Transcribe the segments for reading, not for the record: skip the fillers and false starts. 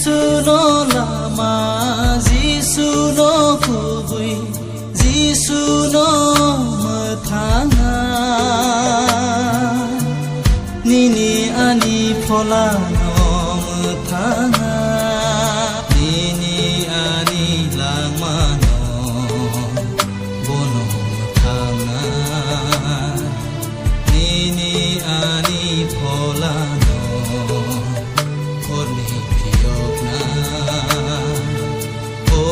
जिसुनो लामा जिसुनो गुबै जिसुनो मोथाङा निनि आनि फलानो मोथाङा निनि आनि लामानो बोनो मोथाङा निनि आनि फलानो korni piyokna o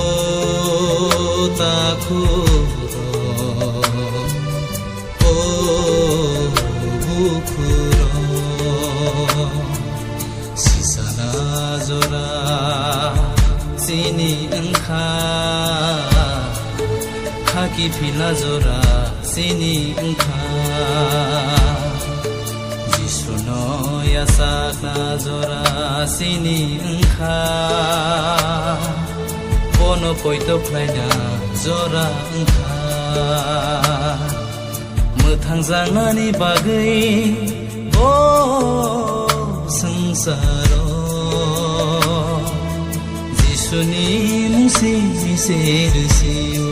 takhuro o bukhuro sisana jora sini engkha khaki phila jora sini engkha जिसुनो यासाना जरा सिनि ओंखा बनो पयतो फ्लायना जरा ओंखा मोथां जानानि बागै ओ संसारो जिसुनि मुंसि सेरसियो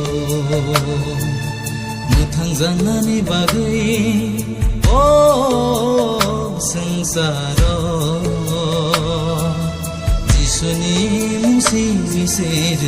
मोथां जानानि बागै ओ संसारो जिसुनि मुंसि सेर